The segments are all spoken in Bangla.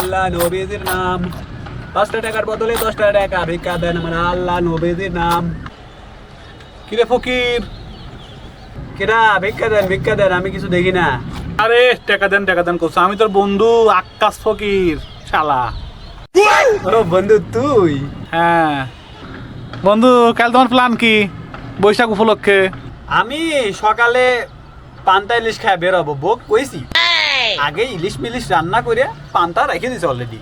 আল্লাহ নবীজির নাম, 5টা টাকার বদলে 10টা টাকা ভিক্ষা দেন আমার আল্লাহ নবীজির নাম। কিরে ফকির, কিরা ভিক্ষা দেন, আমি কিছু দেখি না। আরে টাকা দেন করছো, আমি তোর বন্ধু আক্কাস ফকির শালা। ও বন্ধু তুই? হ্যাঁ বন্ধু, কাল তোমার প্ল্যান কি বৈশাখ উপলক্ষে? আমি সকালে পান্তা ইলিশ খায় বেরোবো, বক কইছি আগে ইলিশ মিলিশ রান্না করে পান্তা রেখে দিছে অলরেডি।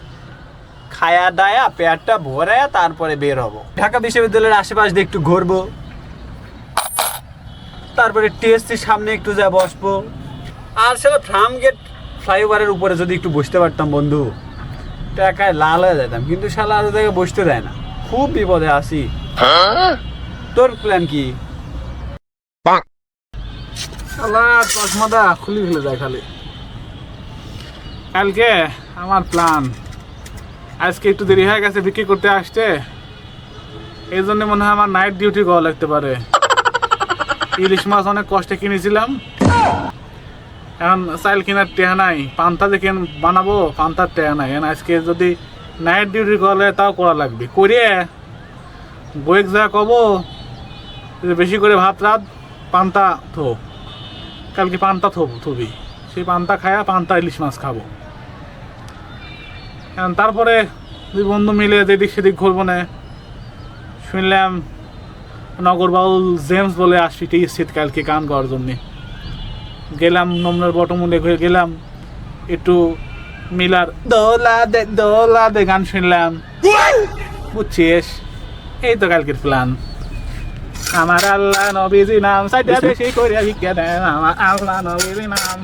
খায়া দায়া পেটটা ভরায়া তারপরে বের হবো, ঢাকা বিশ্ববিদ্যালয়ের আশেপাশ দিয়ে একটু ঘুরবো, তারপরে টিএসসির সামনে একটু যা বসবো। আর সেটা ফার্ম গেট ফ্লাইওভারের উপরে যদি একটু বসতে পারতাম বন্ধু, টাকায় লাল হয়ে যেতাম, কিন্তু শালা আর জায়গায় বসতে দেয় না, খুব বিপদে আছি। তোর প্ল্যান কি? শালা চশমাটা খুলে ফেলে যায় খালি। কালকে আমার প্ল্যান, আজকে একটু দেরি হয়ে গেছে বিক্রি করতে আসতে, এই জন্য মনে হয় আমার নাইট ডিউটি করা লাগতে পারে। ইলিশ মাছ অনেক কষ্টে কিনেছিলাম, এখন চাইল কেনার টেহা নাই, পান্তা যে বানাবো পান্তার টেহা নাই। এখন আজকে যদি নাইট ডিউটি করলে তাও করা লাগবে, করে বইক যা কব বেশি করে ভাত রাত পান্তা থো, কালকে পান্তা থবি, সেই পান্তা খায়া পান্তা ইলিশ মাছ খাবো। এখন তারপরে দুই বন্ধু মিলে এদিক সেদিক ঘুরবো না, শুনলাম নগর বাউল জেমস বলে আসছি শীত কালকে গান গাওয়ার জন্যে। গেলাম নম্বর বটমূলে ঘুরে গেলাম, একটু মিলার দোলা দে গান শুনলাম, বুঝছিস? এই তো কালকের প্ল্যান। আমার আল্লাহ নবীজি নাম সাইডে বেশি করে ভিক্ষা দেন, আমার আল্লাহ নবীজি নাম।